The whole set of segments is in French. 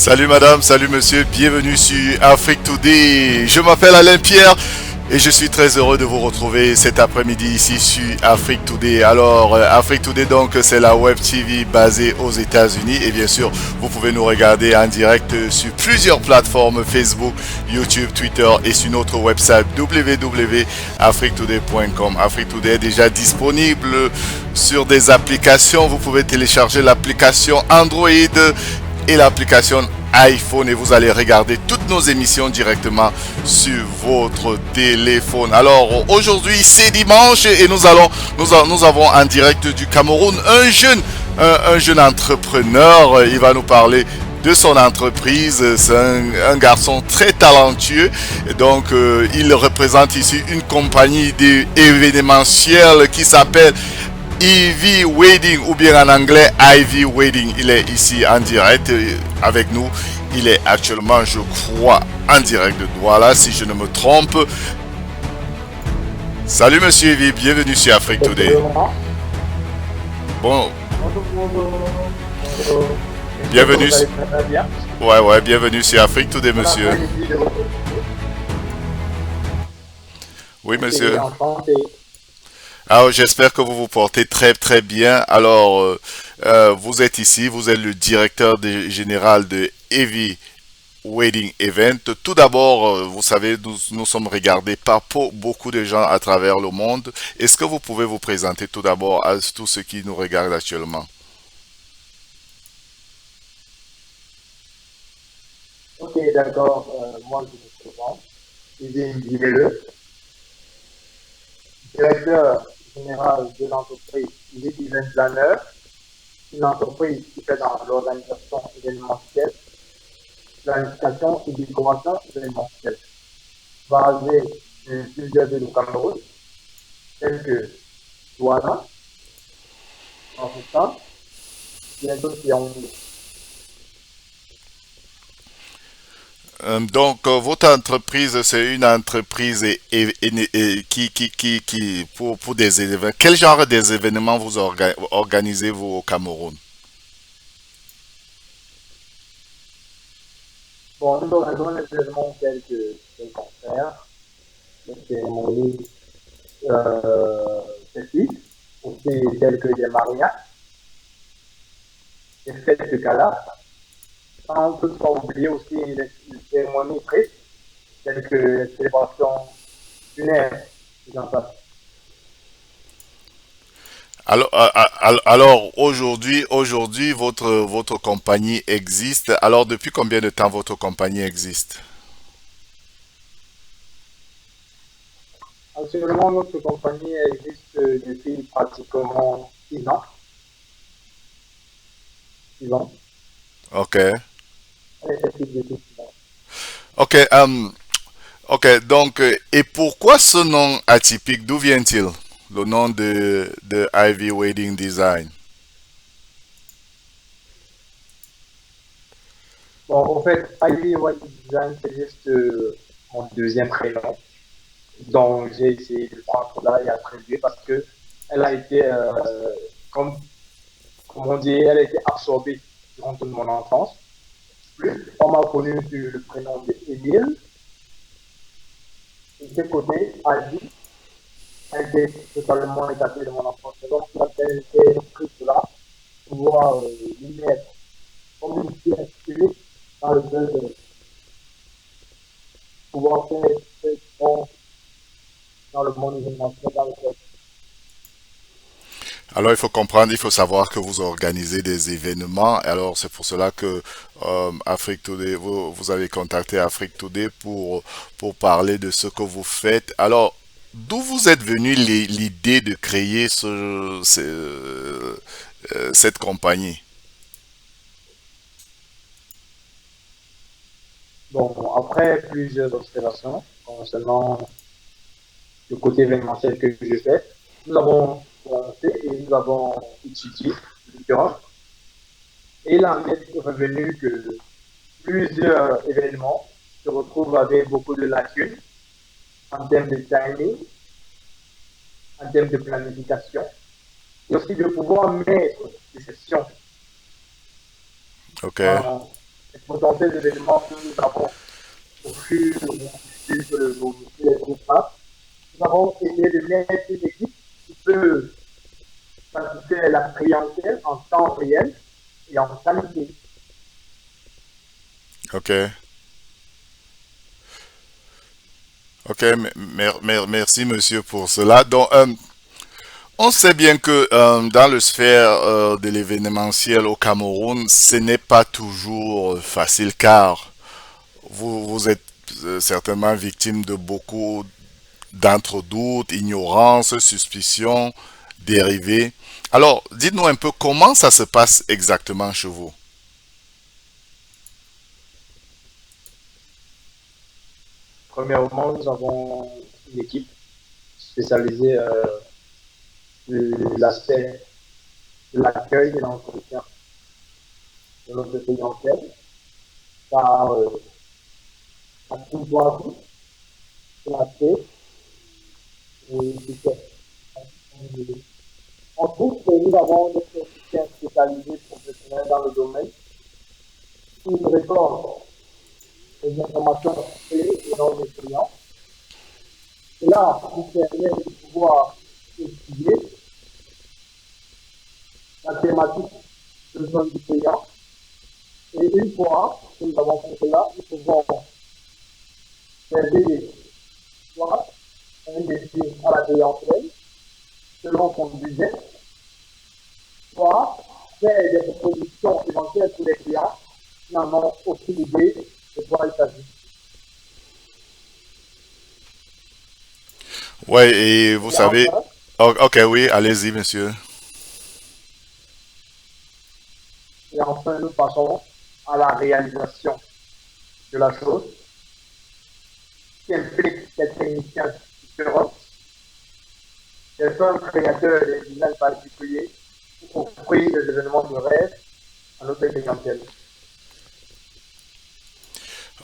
Salut madame, salut monsieur, bienvenue sur Afrique Today. Je m'appelle Alain Pierre et je suis très heureux de vous retrouver cet après-midi ici sur Afrique Today. Alors, Afrique Today donc c'est la web TV basée aux États-Unis et bien sûr vous pouvez nous regarder en direct sur plusieurs plateformes Facebook, YouTube, Twitter et sur notre website www.afriquetoday.com. Afrique Today est déjà disponible sur des applications. Vous pouvez télécharger l'application Android et l'application iPhone et vous allez regarder toutes nos émissions directement sur votre téléphone. Alors aujourd'hui c'est dimanche et nous avons en direct du Cameroun un jeune entrepreneur. Il va nous parler de son entreprise. C'est un garçon très talentueux. Donc il représente ici une compagnie événementielle qui s'appelle Ivy Wedding ou bien en anglais Ivy Wedding. Il est ici en direct avec nous. Il est actuellement, je crois, en direct de Douala si je ne me trompe. Salut monsieur Ivy, bienvenue sur Afrique Today. Bon, bienvenue. Ouais, bienvenue sur Afrique Today monsieur. Oui monsieur. Alors, j'espère que vous vous portez très très bien. Alors, vous êtes ici, vous êtes le directeur général de Ivy Wedding Event. Tout d'abord, vous savez, nous sommes regardés par beaucoup de gens à travers le monde. Est-ce que vous pouvez vous présenter tout d'abord à tous ceux qui nous regardent actuellement? Ok, d'accord. Moi, je me présente. Idine Guillemeux, directeur général de l'entreprise Elite Event Planner, une entreprise qui fait dans l'organisation événementielle, planification et décoration événementielle, basée sur plusieurs villes au Cameroun, telles que Douala, Enfoussant, bientôt Yaoundé. Donc, votre entreprise, c'est une entreprise qui pour des événements. Quel genre des événements vous organisez-vous au Cameroun? Bon, nous organisons des événements tels que des concerts, des cérémonies festives, aussi tels que des mariages, des fêtes de gala, sans toutefois oublier aussi les cérémonies tristes, telles que les célébrations lunaires, j'en passe. Alors aujourd'hui, votre compagnie existe. Alors, depuis combien de temps votre compagnie existe? Actuellement, notre compagnie existe depuis pratiquement 6 ans. 6 ans. Ok. Elle est active depuis 6 ans. Ok. Ok. Donc, et pourquoi ce nom atypique? D'où vient-il? Le nom de Ivy Wedding Design. Bon, en fait, Ivy White Design, c'est juste mon deuxième prénom. Donc, j'ai essayé de prendre là et attribuer parce que elle a été, comme, comme on dit, elle a été absorbée durant toute mon enfance. Plus, on m'a connu sur le prénom d'Émile. Et de côté, Ivy a été totalement établi de mon enfance. Et donc, j'ai pris cela pour pouvoir lui mettre comme une pièce unique dans le but de pouvoir faire cette chose dans le monde événementiel dans lequel. Alors, il faut comprendre, il faut savoir que vous organisez des événements. Alors, c'est pour cela que Afrique Today, vous avez contacté Afrique Today pour parler de ce que vous faites. Alors, d'où vous êtes venu l'idée de créer cette compagnie? Bon, après plusieurs observations concernant le côté événementiel que je fais, nous avons pensé et nous avons étudié différents. Et là est revenu que plusieurs événements se retrouvent avec beaucoup de lacunes en termes de timing, en termes de planification, et aussi de pouvoir mettre des sessions Ok. dans les potentiels événements que nous avons au fur et à mesure que les groupes passent. Nous avons essayé de mettre une équipe qui peut satisfaire la clientèle en temps réel et en qualité. Ok. Ok, merci monsieur pour cela. Donc, on sait bien que dans le sphère de l'événementiel au Cameroun, ce n'est pas toujours facile car vous êtes certainement victime de beaucoup d'entre doutes, ignorance, suspicions, dérivés. Alors, dites-nous un peu comment ça se passe exactement chez vous. Premièrement, nous avons une équipe spécialisée de l'aspect de l'accueil et l'entretien de notre clientèle par la pouvoir, la paix et le succès. En trouve que nous avons des techniciens spécialisés professionnels dans le domaine qui nous répondent les informations clés et non des clients. Cela nous permet de pouvoir étudier la thématique de besoin du client. Et une fois que nous avons fait cela, nous pouvons aider soit un défi à la clientèle selon son budget, soit faire des propositions éventuelles pour les clients qui n'en ont aucune idée de quoi il s'agit. Ouais, et vous Et savez, enfin, ok, oui, allez-y, monsieur. nous passons à la réalisation de la chose qui implique des techniciens différents, des femmes créateurs et des designs particuliers pour offrir des événements de rêve à notre clientèle.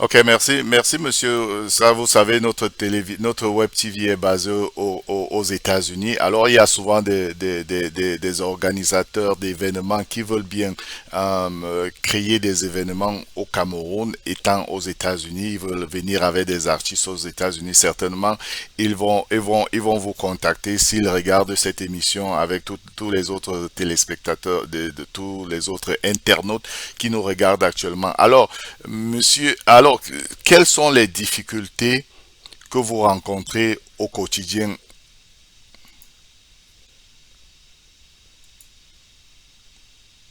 Ok, merci monsieur. Ça, vous savez, notre web TV est basée aux États-Unis. Alors, il y a souvent des organisateurs d'événements qui veulent bien créer des événements au Cameroun, étant aux États-Unis. Ils veulent venir avec des artistes aux États-Unis. Certainement, ils vont vous contacter s'ils regardent cette émission avec tous les autres téléspectateurs, de tous les autres internautes qui nous regardent actuellement. Alors, monsieur, alors, quelles sont les difficultés que vous rencontrez au quotidien?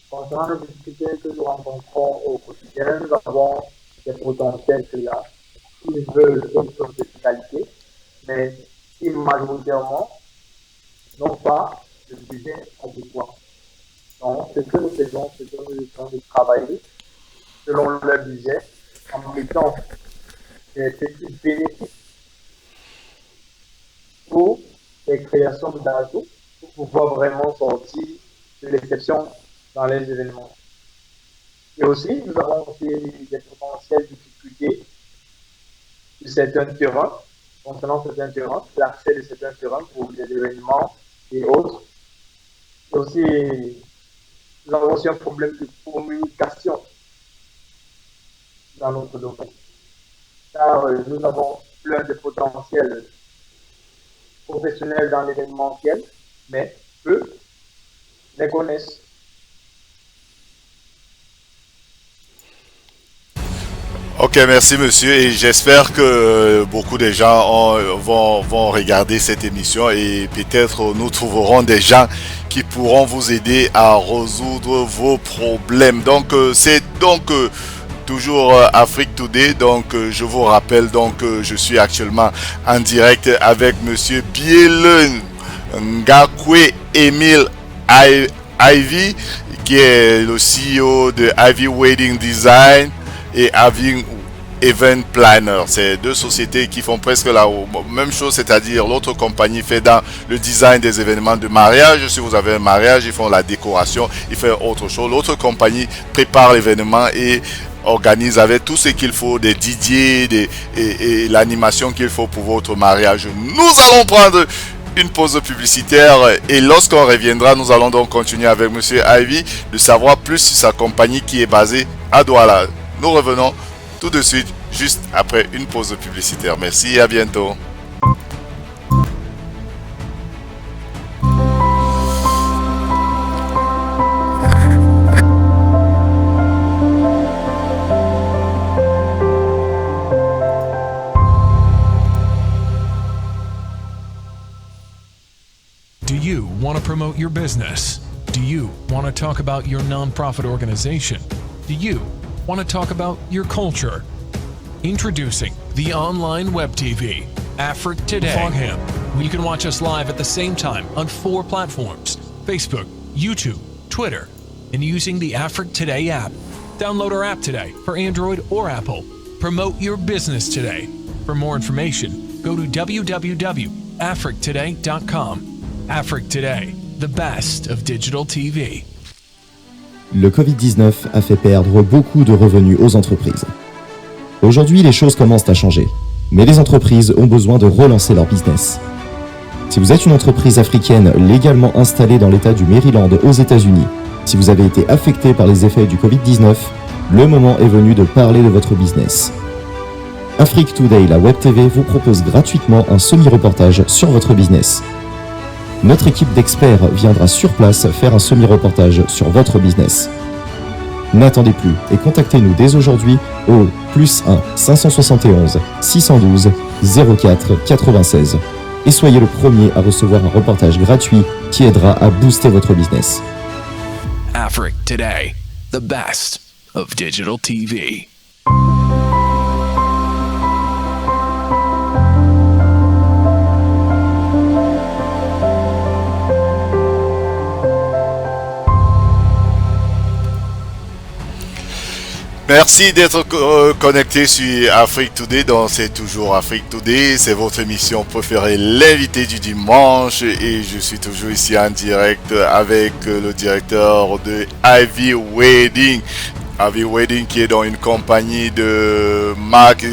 Concernant les difficultés que nous rencontrons au quotidien, nous avons des potentiels clients qui veulent une chose de qualité, mais qui majoritairement n'ont pas le budget adéquat. Donc, ce que nous faisons, c'est que nous essayons de travailler selon leur budget en mettant des petits bénéfices pour les créations d'ajouts pour pouvoir vraiment sortir de l'exception dans les événements. Et aussi, nous avons aussi des potentielles difficultés de certains terrains, concernant certains terrains, l'accès de certains terrains pour les événements et autres. Et aussi, nous avons aussi un problème de communication dans notre domaine. Car nous avons plein de potentiels professionnels dans l'événementiel, mais peu les connaissent. Ok, merci monsieur et j'espère que beaucoup de gens vont regarder cette émission et peut-être nous trouverons des gens qui pourront vous aider à résoudre vos problèmes. Donc c'est donc toujours Afrique Today. Donc je vous rappelle je suis actuellement en direct avec monsieur Biel Ngakwe Emile Ivy qui est le CEO de Ivy Wedding Design et Having Event Planner. C'est deux sociétés qui font presque la même chose, c'est-à-dire l'autre compagnie fait dans le design des événements de mariage. Si vous avez un mariage, ils font la décoration, ils font autre chose. L'autre compagnie prépare l'événement et organise avec tout ce qu'il faut, des DJ et l'animation qu'il faut pour votre mariage. Nous allons prendre une pause publicitaire et lorsqu'on reviendra, nous allons donc continuer avec Monsieur Ivy de savoir plus sur sa compagnie qui est basée à Douala. Nous revenons tout de suite, juste après une pause publicitaire. Merci et à bientôt. Do you want to promote your business? Do you want to talk about your nonprofit organization? Do you want to talk about your culture? Introducing the online web TV, Afric Today. Fogham. You can watch us live at the same time on 4 platforms: Facebook, YouTube, Twitter, and using the Afric Today app. Download our app today for Android or Apple. Promote your business today. For more information, go to www.africtoday.com. Afric Today, the best of digital TV. Le Covid-19 a fait perdre beaucoup de revenus aux entreprises. Aujourd'hui, les choses commencent à changer, mais les entreprises ont besoin de relancer leur business. Si vous êtes une entreprise africaine légalement installée dans l'État du Maryland aux États-Unis, si vous avez été affecté par les effets du Covid-19, le moment est venu de parler de votre business. Afric Today, la Web TV, vous propose gratuitement un semi-reportage sur votre business. Notre équipe d'experts viendra sur place faire un semi-reportage sur votre business. N'attendez plus et contactez-nous dès aujourd'hui au +1 571 612 04 96 et soyez le premier à recevoir un reportage gratuit qui aidera à booster votre business. Afric Today, the best of digital TV. Merci d'être connecté sur Afric Today. Donc c'est toujours Afric Today, c'est votre émission préférée, l'invité du dimanche, et je suis toujours ici en direct avec le directeur de Ivy Wedding. Ivy Wedding qui est dans une compagnie de marque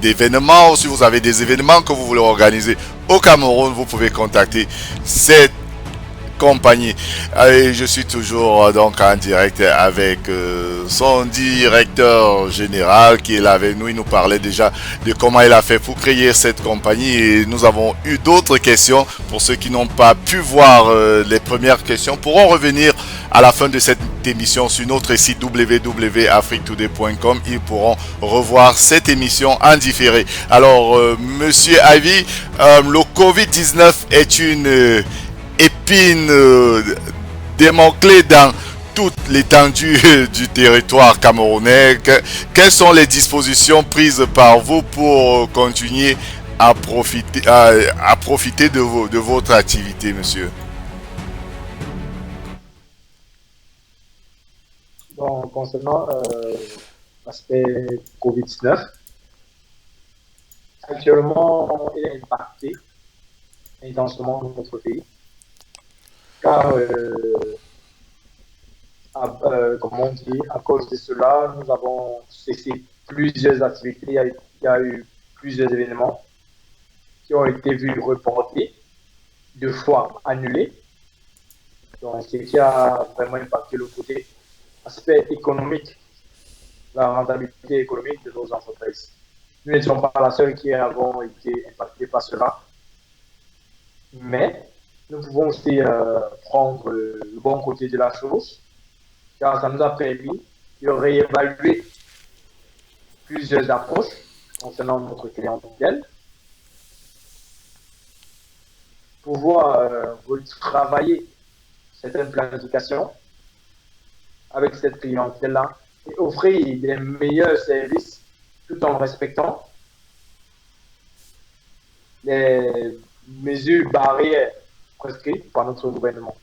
d'événements. Si vous avez des événements que vous voulez organiser au Cameroun, vous pouvez contacter cette compagnie. Et je suis toujours donc en direct avec son directeur général qui est là avec nous. Il nous parlait déjà de comment il a fait pour créer cette compagnie, et nous avons eu d'autres questions. Pour ceux qui n'ont pas pu voir les premières questions, pourront revenir à la fin de cette émission sur notre site www.africtoday.com. Ils pourront revoir cette émission en différé. Alors monsieur Ivy, le Covid-19 est une épine démantelée dans toute l'étendue du territoire camerounais. Quelles sont les dispositions prises par vous pour continuer à profiter de votre activité, monsieur? Bon, concernant l'aspect Covid-19, actuellement, il est impacté intensément dans notre pays. Car, comme on dit, à cause de cela, nous avons cessé plusieurs activités. Il y a eu plusieurs événements qui ont été vus reportés, 2 fois annulés. Donc, ce qui a vraiment impacté le côté aspect économique, la rentabilité économique de nos entreprises. Nous n'étions pas la seule qui avons été impactés par cela. Mais nous pouvons aussi prendre le bon côté de la chose, car ça nous a permis de réévaluer plusieurs approches concernant notre clientèle, pouvoir travailler certaines planifications avec cette clientèle-là et offrir des meilleurs services tout en respectant les mesures barrières prescrites par notre gouvernement.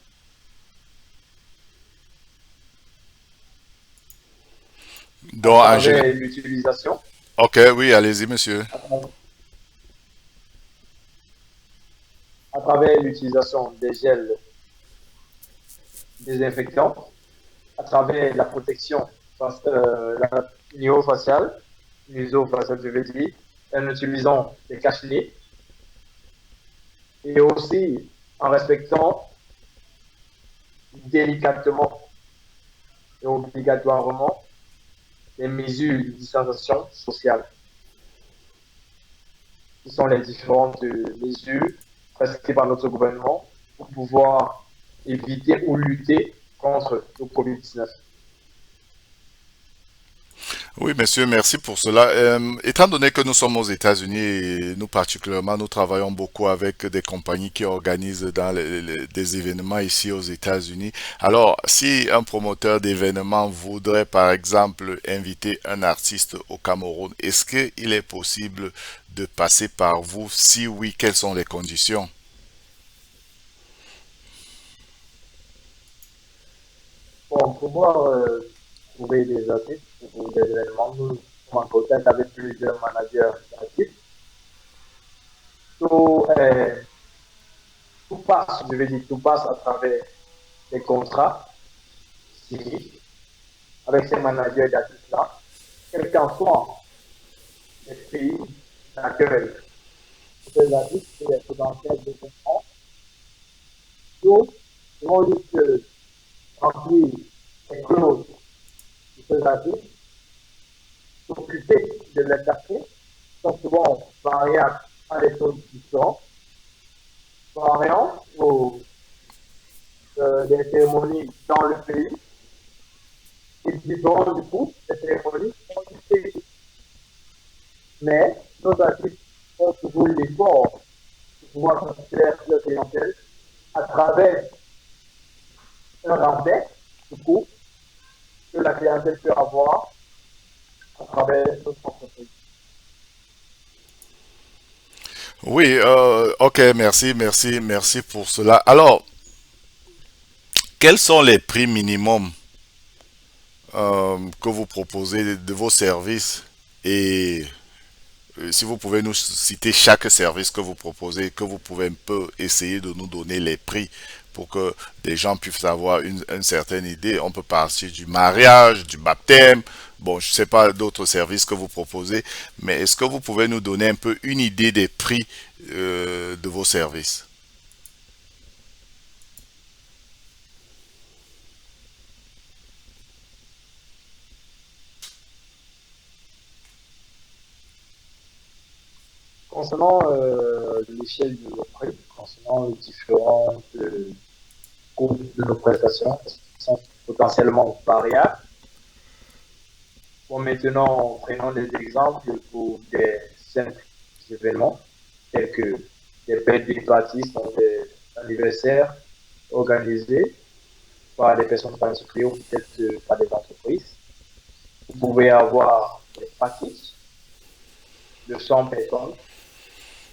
Donc, avec l'utilisation. Ok, oui, allez-y, monsieur. À travers l'utilisation des gels désinfectants, à travers la protection l'hygiène-faciale, je veux dire, en utilisant des cache-nez, et aussi en respectant délicatement et obligatoirement les mesures de distanciation sociale, qui sont les différentes mesures prescrites par notre gouvernement pour pouvoir éviter ou lutter contre le Covid-19. Oui, monsieur, merci pour cela. Étant donné que nous sommes aux États-Unis et nous particulièrement, nous travaillons beaucoup avec des compagnies qui organisent des événements ici aux États-Unis. Alors, si un promoteur d'événements voudrait, par exemple, inviter un artiste au Cameroun, est-ce qu'il est possible de passer par vous? Si oui, quelles sont les conditions? Bon, pour pouvoir trouver des artistes pour des événements, nous sommes en contact avec plusieurs managers d'artistes. Tout, tout passe, je vais dire, tout passe à travers des contrats signés avec ces managers d'artistes-là, quel qu'en soit les pays d'accueil de ces artistes et les potentiels de contrats. Nous devons juste remplir les clauses de ces artistes, s'occuper de les quartiers, sont souvent variables à des choses différentes, variant aux des cérémonies dans le pays et différentes du coup des cérémonies dans le pays. Mais nos artistes font toujours l'effort de pouvoir satisfaire leur clientèle à travers un rabais du coup que la clientèle peut avoir à travers notre entreprise. Oui, ok, merci pour cela. Alors, quels sont les prix minimums que vous proposez de vos services et si vous pouvez nous citer chaque service que vous proposez, que vous pouvez un peu essayer de nous donner les prix pour que des gens puissent avoir une certaine idée. On peut partir du mariage, du baptême, bon, je ne sais pas d'autres services que vous proposez, mais est-ce que vous pouvez nous donner un peu une idée des prix de vos services? Concernant l'échelle de nos prix, concernant les différentes coûts de nos prestations qui sont potentiellement variables, bon, maintenant, prenons des exemples pour des simples événements tels que des birthday parties, sont des anniversaires organisés par des personnes particulières ou peut-être par des entreprises. Vous pouvez avoir des packages de 100 personnes,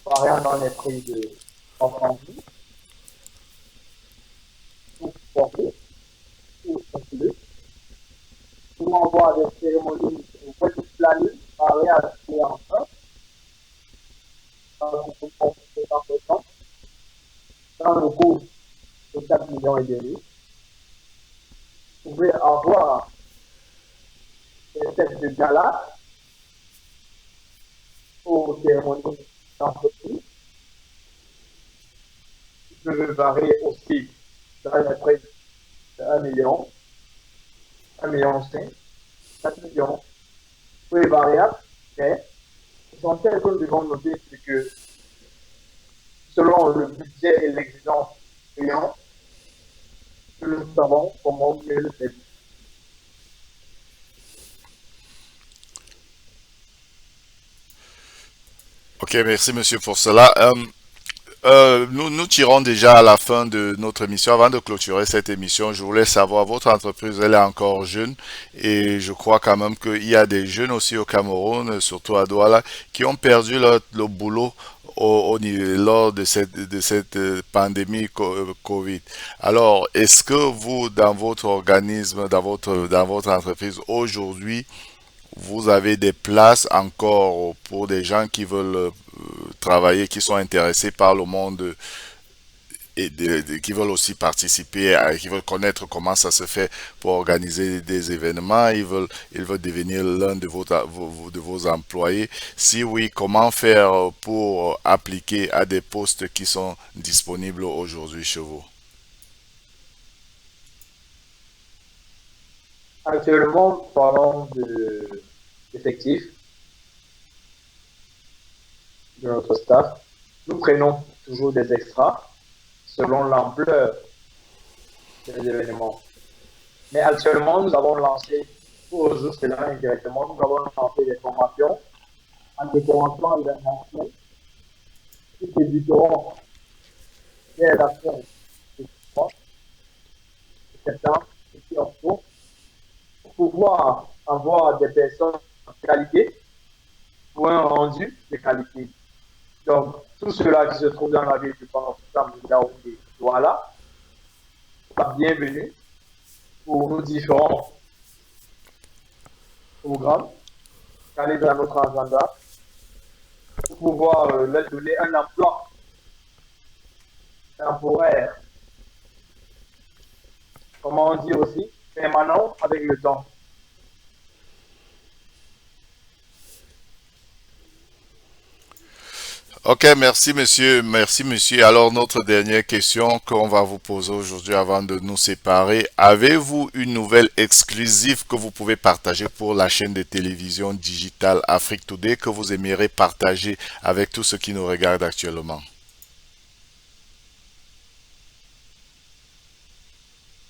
variant dans les prix de 30 000 pour porter ou circuler. Pour avoir des cérémonies ou petites plannings variables et en un, dans le coût de 4 millions et demi. Vous pouvez avoir des têtes de gala aux cérémonies d'entreprise qui peuvent varier aussi dans les prix de 1 million, 1 million 5, 4 millions. Prix variables, mais l'essentiel que nous devons noter, c'est que selon le budget et l'exigence client, nous savons comment mieux le faire. Ok, merci monsieur pour cela. Nous tirons déjà à la fin de notre émission. Avant de clôturer cette émission, je voulais savoir, votre entreprise, elle est encore jeune et je crois quand même qu'il y a des jeunes aussi au Cameroun, surtout à Douala, qui ont perdu leur boulot lors de cette pandémie Covid. Alors, est-ce que vous, dans votre organisme, dans votre entreprise aujourd'hui, vous avez des places encore pour des gens qui veulent travailler, qui sont intéressés par le monde et qui veulent aussi participer, qui veulent connaître comment ça se fait pour organiser des événements, ils veulent devenir l'un de vos employés. Si oui, comment faire pour appliquer à des postes qui sont disponibles aujourd'hui chez vous? Actuellement, parlons d'effectifs de notre staff. Nous prenons toujours des extras selon l'ampleur des événements. Mais actuellement, nous avons lancé, pour résoudre cela indirectement, nous avons lancé des formations en décoration événementielle qui débuteront dès la fin de septembre et puis octobre pour pouvoir avoir des personnes de qualité pour un rendu de qualité. Donc, tout cela qui se trouve dans la ville du Port-au-Prince de Yaoundé, voilà, bienvenue pour nos différents programmes calés dans notre agenda pour pouvoir leur donner un emploi temporaire, comment dire aussi, permanent avec le temps. Ok, merci monsieur, merci monsieur. Alors notre dernière question qu'on va vous poser aujourd'hui avant de nous séparer, avez-vous une nouvelle exclusive que vous pouvez partager pour la chaîne de télévision digitale Afrique Today que vous aimeriez partager avec tous ceux qui nous regardent actuellement?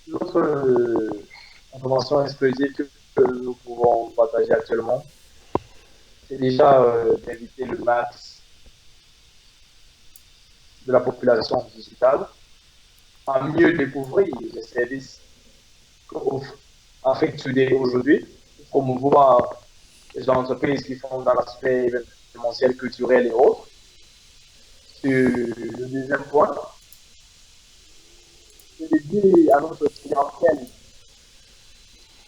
Notre information exclusive que nous pouvons partager actuellement, c'est déjà d'inviter le max de la population digitale à mieux découvrir les services qu'offre Afrique Today aujourd'hui pour promouvoir les entreprises qui font dans l'aspect événementiel, culturel et autres. Sur le deuxième point, c'est de dire à notre clientèle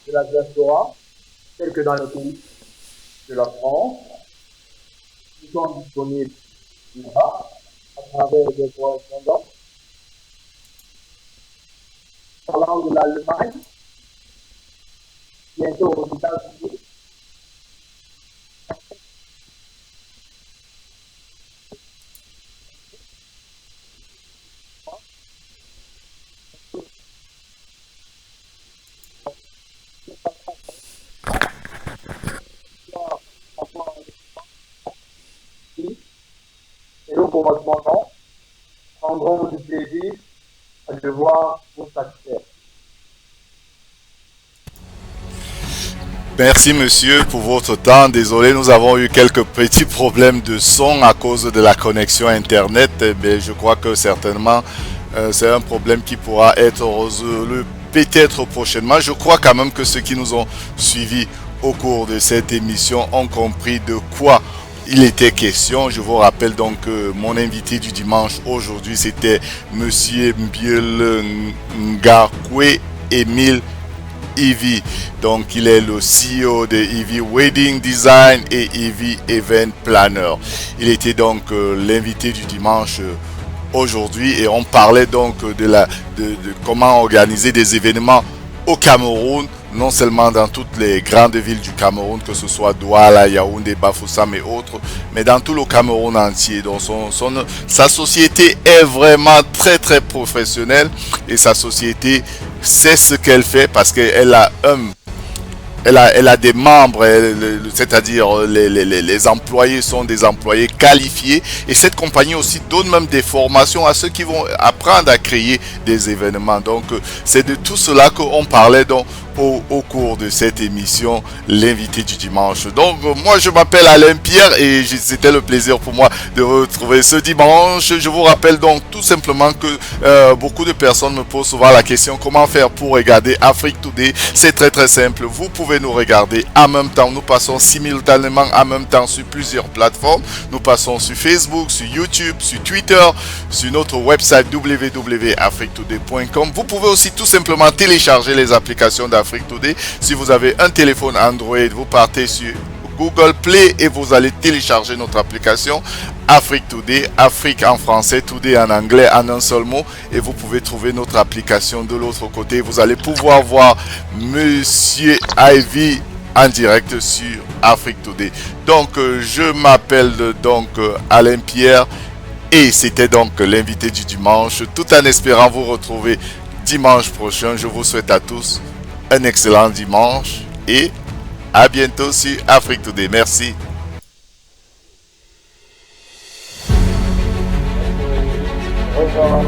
de la diaspora, telle que dans les pays de la France, nous sommes disponibles là-bas à travers des correspondants. Parlant de l'Allemagne, bientôt aux États-Unis, et nous, correspondants, prendrons du plaisir à devoir vous satisfaire. Merci monsieur pour votre temps. Désolé, nous avons eu quelques petits problèmes de son à cause de la connexion internet. Mais je crois que certainement c'est un problème qui pourra être résolu peut-être prochainement. Je crois quand même que ceux qui nous ont suivis au cours de cette émission ont compris de quoi il était question. Je vous rappelle donc que mon invité du dimanche aujourd'hui c'était monsieur Mbiel Ngakwe Emile Ivy. Donc il est le CEO de Ivy Wedding Design et Ivy Event Planner. Il était donc l'invité du dimanche aujourd'hui et on parlait donc de comment organiser des événements au Cameroun, non seulement dans toutes les grandes villes du Cameroun, que ce soit Douala, Yaoundé, Bafoussam et autres, mais dans tout le Cameroun entier. Donc sa société est vraiment très très professionnelle et sa société sait ce qu'elle fait parce qu'elle a elle a des membres, c'est-à-dire les employés sont des employés qualifiés et cette compagnie aussi donne même des formations à ceux qui vont apprendre à créer des événements. Donc c'est de tout cela qu'on parlait donc au cours de cette émission, l'invité du dimanche. Donc moi je m'appelle Alain Pierre et c'était le plaisir pour moi de vous retrouver ce dimanche. Je vous rappelle donc tout simplement que beaucoup de personnes me posent souvent la question comment faire pour regarder Afrique Today. C'est très très simple, vous pouvez nous regarder en même temps, nous passons simultanément en même temps sur plusieurs plateformes, nous passons sur Facebook, sur YouTube, sur Twitter, sur notre website www.africtoday.com. Vous pouvez aussi tout simplement télécharger les applications d'Afrique Today. Si vous avez un téléphone Android, vous partez sur Google Play et vous allez télécharger notre application Afrique Today, Afrique en français, Today en anglais en un seul mot, et vous pouvez trouver notre application de l'autre côté. Vous allez pouvoir voir Monsieur Ivy en direct sur Afrique Today. Donc je m'appelle donc Alain Pierre et c'était donc l'invité du dimanche, tout en espérant vous retrouver dimanche prochain. Je vous souhaite à tous un excellent dimanche et à bientôt sur Afrique Today. Merci. Au revoir.